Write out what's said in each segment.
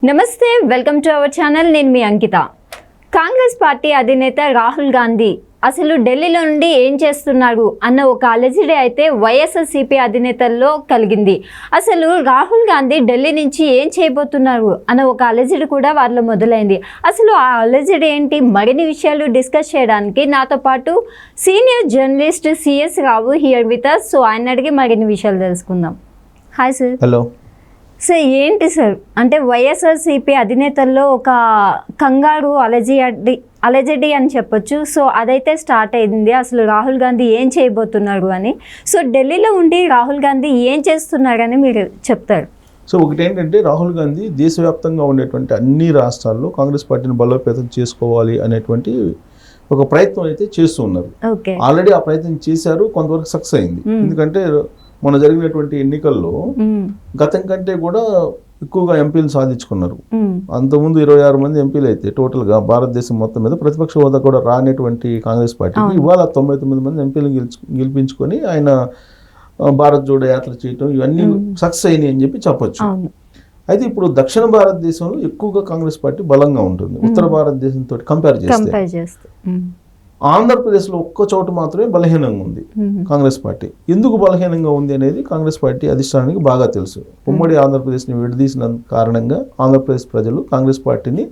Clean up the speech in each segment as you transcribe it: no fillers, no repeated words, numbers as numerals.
నమస్తే welcome to our channel. నేను మీ అంకిత. Congress party అధినేత రాహుల్ గాంధీ అసలు ఢిల్లీలో నుండి ఏం చేస్తున్నారు అన్న ఒక అలజడి అయితే వైఎస్ఆర్సీపీ అధినేతల్లో కలిగింది. అసలు రాహుల్ గాంధీ ఢిల్లీ నుంచి ఏం చేయబోతున్నారు అన్న ఒక అలజడి కూడా వారిలో మొదలైంది. అసలు ఆ అలజడి ఏంటి, మరిన్ని విషయాలు డిస్కస్ చేయడానికి నాతో పాటు senior journalist CS Rao here with us. So ఆయన అడిగి మరిన్ని విషయాలు తెలుసుకుందాం. Hi sir. Hello sir. ఏంటి సార్ అంటే వైఎస్ఆర్సీపీ అధినేతల్లో ఒక కంగారు అలజడి అని చెప్పొచ్చు. సో అదైతే స్టార్ట్ అయింది. అసలు రాహుల్ గాంధీ ఏం చేయబోతున్నారు అని. సో ఢిల్లీలో ఉండి రాహుల్ గాంధీ ఏం చేస్తున్నారని మీరు చెప్తారు. సో ఒకటి ఏంటంటే, రాహుల్ గాంధీ దేశవ్యాప్తంగా ఉండేటువంటి అన్ని రాష్ట్రాల్లో కాంగ్రెస్ పార్టీని బలోపేతం చేసుకోవాలి అనేటువంటి ఒక ప్రయత్నం అయితే చేస్తూ ఉన్నారు. ఆల్రెడీ ఆ ప్రయత్నం చేశారు, కొంతవరకు సక్సెస్ అయింది. ఎందుకంటే మొన్న జరిగినటువంటి ఎన్నికల్లో గతం కంటే కూడా ఎక్కువగా ఎంపీలు సాధించుకున్నారు. అంతకుముందు 26 మంది ఎంపీలు అయితే టోటల్గా భారతదేశం మొత్తం మీద ప్రతిపక్ష హోదా కూడా రానటువంటి కాంగ్రెస్ పార్టీకి ఇవాళ 99 మంది ఎంపీలు గెలిపించుకొని ఆయన భారత్ జోడో యాత్ర చేయటం ఇవన్నీ సక్సెస్ అయినాయి అని చెప్పి చెప్పొచ్చు. అయితే ఇప్పుడు దక్షిణ భారతదేశంలో ఎక్కువగా కాంగ్రెస్ పార్టీ బలంగా ఉంటుంది. ఉత్తర భారతదేశంతో కంపేర్ చేస్తే ఆంధ్రప్రదేశ్లో ఒక్క చోట మాత్రమే బలహీనంగా ఉంది కాంగ్రెస్ పార్టీ. ఎందుకు బలహీనంగా ఉంది అనేది కాంగ్రెస్ పార్టీ అధిష్టానానికి బాగా తెలుసు. ఉమ్మడి ఆంధ్రప్రదేశ్ని విడదీసిన కారణంగా ఆంధ్రప్రదేశ్ ప్రజలు కాంగ్రెస్ పార్టీని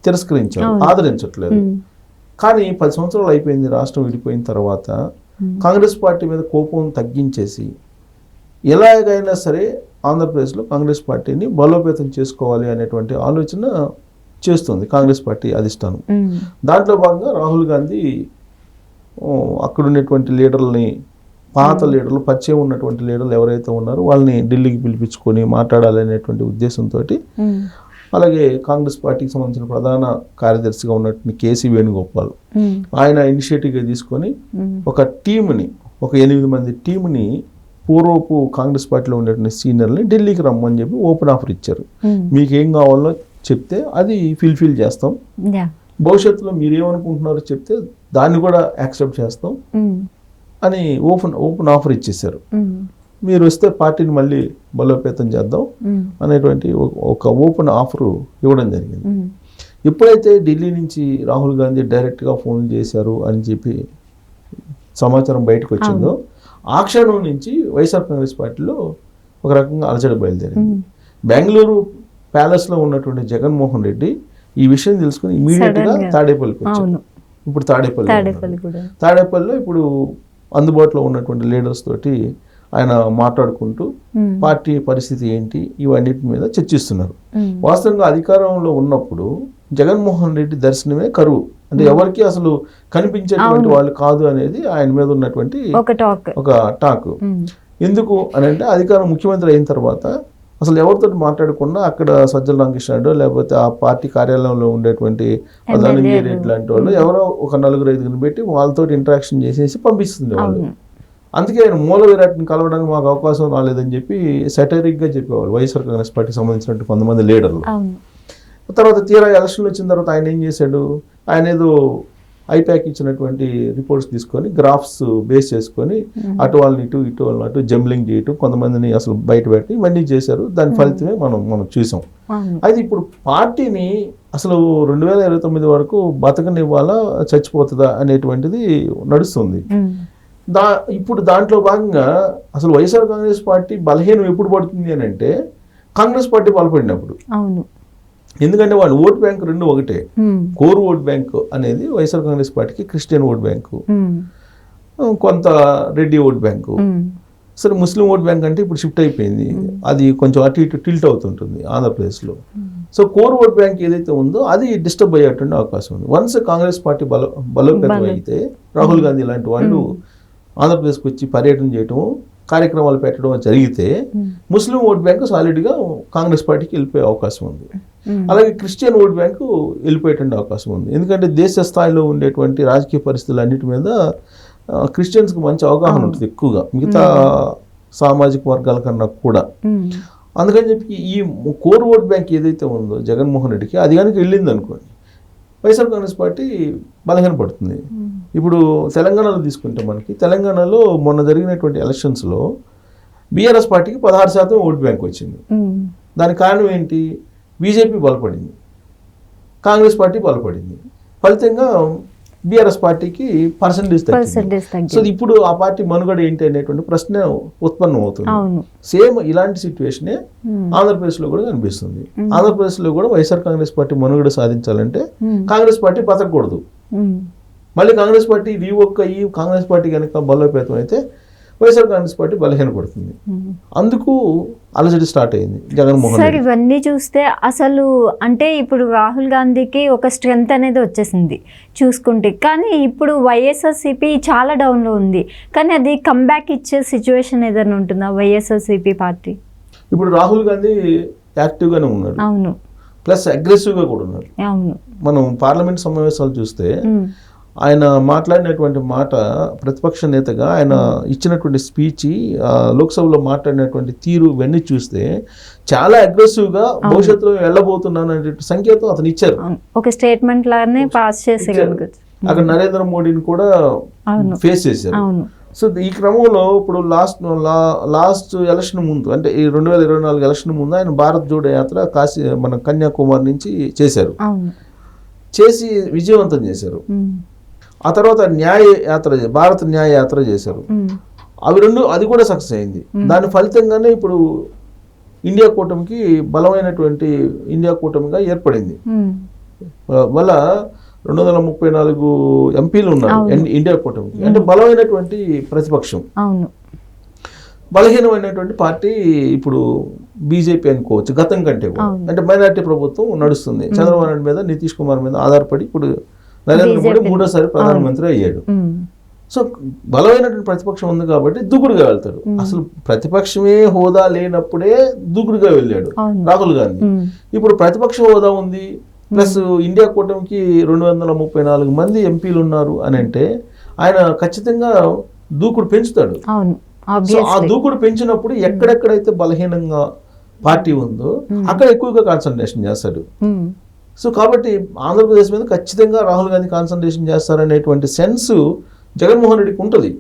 తిరస్కరించారు, ఆదరించట్లేదు. కానీ 10 సంవత్సరాలు అయిపోయింది రాష్ట్రం విడిపోయిన తర్వాత. కాంగ్రెస్ పార్టీ మీద కోపం తగ్గించేసి ఎలాగైనా సరే ఆంధ్రప్రదేశ్లో కాంగ్రెస్ పార్టీని బలోపేతం చేసుకోవాలి అనేటువంటి ఆలోచన చేస్తుంది కాంగ్రెస్ పార్టీ అధిష్టానం. దాంట్లో భాగంగా రాహుల్ గాంధీ అక్కడ ఉన్నటువంటి లీడర్లని, పాత లీడర్లు, పరిచయం ఉన్నటువంటి లీడర్లు ఎవరైతే ఉన్నారో వాళ్ళని ఢిల్లీకి పిలిపించుకొని మాట్లాడాలనేటువంటి ఉద్దేశంతో, అలాగే కాంగ్రెస్ పార్టీకి సంబంధించిన ప్రధాన కార్యదర్శిగా ఉన్నటువంటి కేసీ వేణుగోపాల్ ఆయన ఇనిషియేటివ్గా తీసుకొని ఒక టీంని, ఒక 8 మంది టీంని పూర్వపు కాంగ్రెస్ పార్టీలో ఉండేటువంటి సీనియర్ని ఢిల్లీకి రమ్మని చెప్పి ఓపెన్ ఆఫర్ ఇచ్చారు. మీకేం కావాలో చెప్తే అది ఫిల్ఫిల్ చేస్తాం, భవిష్యత్తులో మీరేమనుకుంటున్నారో చెప్తే దాన్ని కూడా యాక్సెప్ట్ చేస్తాం అని ఓపెన్ ఆఫర్ ఇచ్చేసారు. మీరు వస్తే పార్టీని మళ్ళీ బలోపేతం చేద్దాం అనేటువంటి ఒక ఓపెన్ ఆఫర్ ఇవ్వడం జరిగింది. ఎప్పుడైతే ఢిల్లీ నుంచి రాహుల్ గాంధీ డైరెక్ట్గా ఫోన్ చేశారు అని చెప్పి సమాచారం బయటకు వచ్చిందో, ఆ క్షణం నుంచి వైఎస్ఆర్ కాంగ్రెస్ పార్టీలో ఒక రకంగా అలజడి బయలుదేరింది. బెంగళూరు ప్యాలెస్లో ఉన్నటువంటి జగన్మోహన్ రెడ్డి ఈ విషయం తెలుసుకుని ఇమీడియట్గా తాడేపల్లికి వచ్చారు. ఇప్పుడు తాడేపల్లిలో ఇప్పుడు అందుబాటులో ఉన్నటువంటి లీడర్స్ తోటి ఆయన మాట్లాడుకుంటూ పార్టీ పరిస్థితి ఏంటి ఇవన్నిటి మీద చర్చిస్తున్నారు. వాస్తవంగా అధికారంలో ఉన్నప్పుడు జగన్మోహన్ రెడ్డి దర్శనమే కరువు, అంటే ఎవరికి అసలు కనిపించేటువంటి వాళ్ళు కాదు అనేది ఆయన మీద ఉన్నటువంటి ఒక టాక్. ఎందుకు అని అంటే, అధికారం ముఖ్యమంత్రి అయిన తర్వాత అసలు ఎవరితో మాట్లాడకుండా అక్కడ సజ్జల రామకృష్ణుడు లేకపోతే ఆ పార్టీ కార్యాలయంలో ఉండేటువంటి ధనంజయ రెడ్డి లాంటి వాళ్ళు ఎవరో ఒక 4-5 పెట్టి వాళ్ళతో ఇంటరాక్షన్ చేసేసి పంపిస్తుంది వాళ్ళు. అందుకే ఆయన మూల విరాట్ని కలవడానికి మాకు అవకాశం రాలేదని చెప్పి సెటరిక్గా చెప్పేవాళ్ళు వైఎస్ఆర్ కాంగ్రెస్ పార్టీకి సంబంధించినట్టు కొంతమంది లీడర్లు. తర్వాత తీరా ఎలక్షన్లు వచ్చిన తర్వాత ఆయన ఏం చేశాడు, ఆయన ఏదో ఐప్యాక్ ఇచ్చినటువంటి రిపోర్ట్స్ తీసుకొని గ్రాఫ్స్ బేస్ చేసుకొని అటు వాళ్ళని ఇటు వాళ్ళని అటు జంబ్లింగ్ చేయటం, కొంతమందిని అసలు బయట పెట్టి ఇవన్నీ చేశారు. దాని ఫలితమే మనం చూసాం. అయితే ఇప్పుడు పార్టీని అసలు 2029 వరకు బతకనివ్వాలా చచ్చిపోతుందా అనేటువంటిది నడుస్తుంది. ఇప్పుడు దాంట్లో భాగంగా అసలు వైఎస్ఆర్ కాంగ్రెస్ పార్టీ బలహీనం ఎప్పుడు పడుతుంది అని అంటే, కాంగ్రెస్ పార్టీ బలపడినప్పుడు. ఎందుకంటే వాళ్ళ ఓట్ బ్యాంక్ 2 ఒకటే. కోర్ ఓట్ బ్యాంక్ అనేది వైఎస్ఆర్ కాంగ్రెస్ పార్టీకి క్రిస్టియన్ ఓట్ బ్యాంకు, కొంత రెడ్డి ఓట్ బ్యాంకు. సరే, ముస్లిం ఓట్ బ్యాంక్ అంటే ఇప్పుడు షిఫ్ట్ అయిపోయింది, అది కొంచెం అటు ఇటు టిల్ట్ అవుతుంటుంది ఆంధ్రప్రదేశ్లో. సో కోర్ ఓట్ బ్యాంక్ ఏదైతే ఉందో అది డిస్టర్బ్ అయ్యేటువంటి అవకాశం ఉంది. వన్స్ కాంగ్రెస్ పార్టీ బలోపేతం అయితే రాహుల్ గాంధీ లాంటి వాళ్ళు ఆంధ్రప్రదేశ్కి వచ్చి పర్యటన చేయటం, కార్యక్రమాలు పెట్టడం జరిగితే ముస్లిం ఓట్ బ్యాంకు సాలిడ్గా కాంగ్రెస్ పార్టీకి వెళ్ళిపోయే అవకాశం ఉంది. అలాగే క్రిస్టియన్ ఓట్ బ్యాంకు వెళ్ళిపోయేటువంటి అవకాశం ఉంది. ఎందుకంటే దేశ స్థాయిలో ఉండేటువంటి రాజకీయ పరిస్థితులు అన్నిటి మీద క్రిస్టియన్స్కి మంచి అవగాహన ఉంటుంది ఎక్కువగా, మిగతా సామాజిక వర్గాల కన్నా కూడా. అందుకని చెప్పి ఈ కోర్ ఓట్ బ్యాంక్ ఏదైతే ఉందో జగన్మోహన్ రెడ్డికి, అది కనుక వెళ్ళింది అనుకోండి, వైఎస్ఆర్ కాంగ్రెస్ పార్టీ బలహీనపడుతుంది. ఇప్పుడు తెలంగాణలో తీసుకుంటే, మనకి తెలంగాణలో మొన్న జరిగినటువంటి ఎలక్షన్స్లో బీఆర్ఎస్ పార్టీకి 16% ఓట్ బ్యాంక్ వచ్చింది. దానికి కారణం ఏంటి, బీజేపీ బలపడింది, కాంగ్రెస్ పార్టీ బలపడింది. ఫలితంగా బీఆర్ఎస్ పార్టీకి పర్సంటేజ్ తగ్గింది. సో ఇప్పుడు ఆ పార్టీ మనుగడ ఏంటి అనేటువంటి ప్రశ్న ఉత్పన్నం అవుతుంది. సేమ్ ఇలాంటి సిచ్యువేషనే ఆంధ్రప్రదేశ్లో కూడా కనిపిస్తుంది. ఆంధ్రప్రదేశ్లో కూడా వైఎస్ఆర్ కాంగ్రెస్ పార్టీ మనుగడ సాధించాలంటే కాంగ్రెస్ పార్టీ బతకూడదు. మళ్ళీ కాంగ్రెస్ పార్టీ రీవొక్క ఈ కాంగ్రెస్ పార్టీ కనుక బలోపేతం అయితే వైఎస్ఆర్ కాంగ్రెస్ పార్టీ బలహీనపడుతుంది. అందుకు అలజడి స్టార్ట్ అయింది జగన్మోహన్ రెడ్డి. ఇవన్నీ చూస్తే అసలు అంటే ఇప్పుడు రాహుల్ గాంధీకి ఒక స్ట్రెంగ్త్ అనేది వచ్చేసింది చూసుకుంటే, కానీ ఇప్పుడు వైఎస్ఆర్సీపీ చాలా డౌన్లో ఉంది. కానీ అది కంబ్యాక్ ఇచ్చే సిచ్యువేషన్ ఏదైనా ఉంటుందా వైఎస్ఆర్సీపీ పార్టీ? ఇప్పుడు రాహుల్ గాంధీ యాక్టివ్గానే ఉన్నాడు, అవును, ప్లస్ అగ్రెసివ్గా కూడా ఉన్నారు. అవును, మనం పార్లమెంట్ సమావేశాలు చూస్తే ఆయన మాట్లాడినటువంటి మాట, ప్రతిపక్ష నేతగా ఆయన ఇచ్చినటువంటి స్పీచ్, లోక్సభలో మాట్లాడినటువంటి తీరు, ఇవన్నీ చూస్తే చాలా అగ్రెసివ్గా భవిష్యత్తులో వెళ్ళబోతున్నాను అనే సంకేతం అతను ఇచ్చారు. ఒక స్టేట్మెంట్ లాగానే పాస్ చేశారు. అక్కడ నరేంద్ర మోడీని కూడా ఫేస్ చేశారు. సో ఈ క్రమంలో ఇప్పుడు లాస్ట్ ఎలక్షన్ ముందు, అంటే ఈ 2024 ఎలక్షన్ ముందు ఆయన భారత్ జోడో యాత్ర మన కన్యాకుమారి నుంచి చేశారు. చేసి విజయవంతం చేశారు. ఆ తర్వాత భారత న్యాయ యాత్ర చేశారు. అవి రెండు, అది కూడా సక్సెస్ అయింది. దాని ఫలితంగానే ఇప్పుడు ఇండియా కూటమికి బలమైనటువంటి ఇండియా కూటమిగా ఏర్పడింది. వల్ల 234 ఎంపీలు ఉన్నారు ఇండియా కూటమికి. అంటే బలమైనటువంటి ప్రతిపక్షం. బలహీనమైనటువంటి పార్టీ ఇప్పుడు బీజేపీ అనుకోవచ్చు గతం కంటే కూడా. అంటే మైనార్టీ ప్రభుత్వం నడుస్తుంది. చంద్రబాబు నాయుడు మీద, నితీష్ కుమార్ మీద ఆధారపడి ఇప్పుడు నరేంద్ర మోడీ 3వ ప్రధానమంత్రి అయ్యాడు. సో బలమైనటువంటి ప్రతిపక్షం ఉంది కాబట్టి దూకుడుగా వెళ్తాడు. అసలు ప్రతిపక్షమే హోదా లేనప్పుడే దూకుడుగా వెళ్ళాడు రాహుల్ గాంధీ. ఇప్పుడు ప్రతిపక్ష హోదా ఉంది, ప్లస్ ఇండియా కూటమికి 234 మంది ఎంపీలు ఉన్నారు అని అంటే ఆయన ఖచ్చితంగా దూకుడు పెంచుతాడు. సో ఆ దూకుడు పెంచినప్పుడు ఎక్కడెక్కడైతే బలహీనంగా పార్టీ ఉందో అక్కడ ఎక్కువగా కాన్సన్ట్రేషన్ చేస్తాడు. సో కాబట్టి ఆంధ్రప్రదేశ్ మీద ఖచ్చితంగా రాహుల్ గాంధీ కాన్సన్ట్రేషన్ చేస్తారనేటువంటి సెన్స్ జగన్మోహన్ రెడ్డికి ఉంటుంది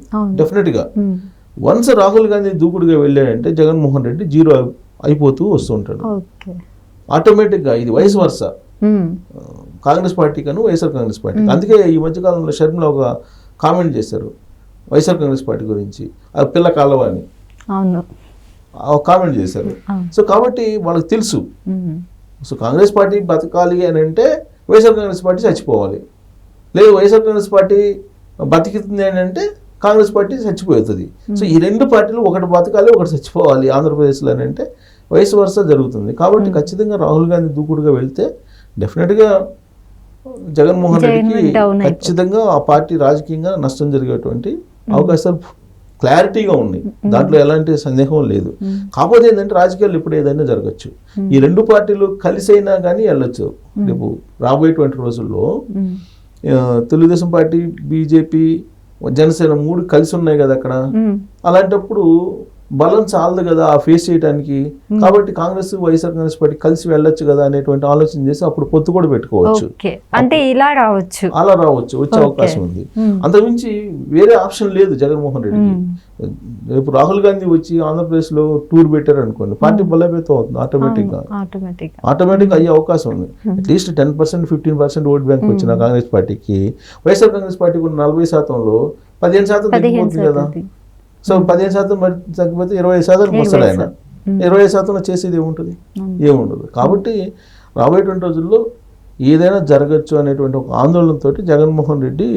డెఫినెట్గా. వన్స్ రాహుల్ గాంధీ దూకుడుగా వెళ్ళాడంటే జగన్మోహన్ రెడ్డి జీరో అయిపోతూ వస్తుంటాడు ఆటోమేటిక్గా. ఇది వయసు వరుస కాంగ్రెస్ పార్టీకను వైఎస్ఆర్ కాంగ్రెస్ పార్టీకి. అందుకే ఈ మధ్యకాలంలో షర్మిల ఒక కామెంట్ చేశారు వైఎస్ఆర్ కాంగ్రెస్ పార్టీ గురించి, అది పిల్ల కాలవని కామెంట్ చేశారు. సో కాబట్టి వాళ్ళకి తెలుసు, సో కాంగ్రెస్ పార్టీ బతకాలి అని అంటే వైఎస్ఆర్ కాంగ్రెస్ పార్టీ చచ్చిపోవాలి, లేదు వైఎస్ఆర్ కాంగ్రెస్ పార్టీ బతికితుంది అని అంటే కాంగ్రెస్ పార్టీ చచ్చిపోతుంది. సో ఈ రెండు పార్టీలు ఒకటి బతకాలి, ఒకటి చచ్చిపోవాలి ఆంధ్రప్రదేశ్లో అని అంటే వయసు వరుస జరుగుతుంది. కాబట్టి ఖచ్చితంగా రాహుల్ గాంధీ దూకుడుగా వెళ్తే డెఫినెట్గా జగన్మోహన్ రెడ్డికి ఖచ్చితంగా ఆ పార్టీ రాజకీయంగా నష్టం జరిగేటువంటి అవకాశాలు క్లారిటీగా ఉన్నాయి. దాంట్లో ఎలాంటి సందేహం లేదు. కాకపోతే ఏంటంటే రాజకీయాలు ఇప్పుడు ఏదైనా జరగచ్చు. ఈ రెండు పార్టీలు కలిసి అయినా కానీ వెళ్ళొచ్చు. రేపు రాబోయేటువంటి రోజుల్లో తెలుగుదేశం పార్టీ, బీజేపీ, జనసేన 3 కలిసి ఉన్నాయి కదా అక్కడ. అలాంటప్పుడు బలం చాలదు కదా ఆ ఫేస్ చేయడానికి. కాబట్టి కాంగ్రెస్, వైఎస్ఆర్ కాంగ్రెస్ పార్టీ కలిసి వెళ్ళొచ్చు కదా అనేటువంటి ఆలోచన చేసి అప్పుడు పొత్తు కూడా పెట్టుకోవచ్చు. అంటే ఇలా రావచ్చు, అలా రావచ్చు, వచ్చే అవకాశం ఉంది. అంతకుమించి వేరే ఆప్షన్ లేదు జగన్మోహన్ రెడ్డికి. రేపు రాహుల్ గాంధీ వచ్చి ఆంధ్రప్రదేశ్ లో టూర్ పెట్టారు అనుకోండి, పార్టీ బలోపేతం అవుతుంది ఆటోమేటిక్ అయ్యే అవకాశం ఉంది. అట్లీస్ట్ 10%, 15% ఓట్ బ్యాంక్ వచ్చిన కాంగ్రెస్ పార్టీకి వైఎస్ఆర్ కాంగ్రెస్ పార్టీకి ఉన్న 40%లో 15% తగ్గిపోతుంది కదా. సో 15% మరి తగ్గిపోతే 20% వస్తాడు ఆయన. 20% చేసేది ఏముండదు. కాబట్టి రాబోయేటువంటి రోజుల్లో ఏదైనా జరగచ్చు అనేటువంటి ఒక ఆందోళనతో జగన్మోహన్ రెడ్డి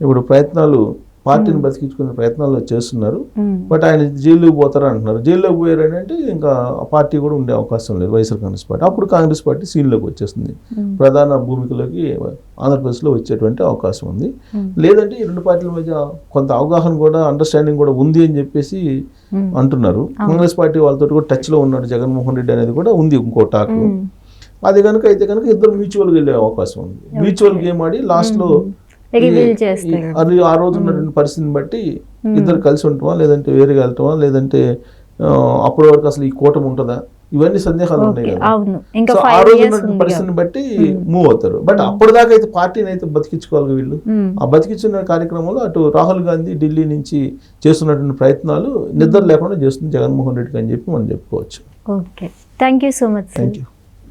ఇప్పుడు పార్టీని బతికించుకునే ప్రయత్నాలు చేస్తున్నారు. బట్ ఆయన జైల్లోకి పోతారు అంటున్నారు. జైల్లోకి పోయారని అంటే ఇంకా ఆ పార్టీ కూడా ఉండే అవకాశం లేదు వైఎస్ఆర్ కాంగ్రెస్ పార్టీ. అప్పుడు కాంగ్రెస్ పార్టీ సీన్లోకి వచ్చేస్తుంది, ప్రధాన భూమికలోకి ఆంధ్రప్రదేశ్లో వచ్చేటువంటి అవకాశం ఉంది. లేదంటే ఈ రెండు పార్టీల మధ్య కొంత అవగాహన కూడా, అండర్స్టాండింగ్ కూడా ఉంది అని చెప్పేసి అంటున్నారు. కాంగ్రెస్ పార్టీ వాళ్ళతో కూడా టచ్లో ఉన్నాడు జగన్మోహన్ రెడ్డి అనేది కూడా ఉంది ఇంకో టాక్. అది కనుక అయితే కనుక ఇద్దరు మ్యూచువల్గా వెళ్ళే అవకాశం ఉంది. మ్యూచువల్ గేమ్ ఆడి లాస్ట్లో అది ఆ రోజు ఉన్నటువంటి పరిస్థితిని బట్టి ఇద్దరు కలిసి ఉంటామా, లేదంటే వేరుగా వెళ్తామా, లేదంటే అప్పటి వరకు అసలు ఈ కూటమి ఉంటుందా, ఇవన్నీ సందేహాలు ఉన్నాయి కదా. సో ఆ రోజు ఉన్నటువంటి పరిస్థితిని బట్టి మూవ్ అవుతారు. బట్ అప్పటిదాకా అయితే పార్టీని అయితే బతికించుకోవాలి వీళ్ళు. ఆ బతికించుకునే కార్యక్రమంలో అటు రాహుల్ గాంధీ ఢిల్లీ నుంచి చేస్తున్నటువంటి ప్రయత్నాలు నిద్ర లేకుండా చేస్తుంది జగన్మోహన్ రెడ్డికి అని చెప్పి మనం చెప్పుకోవచ్చు. Okay, thank you so much. Thank you.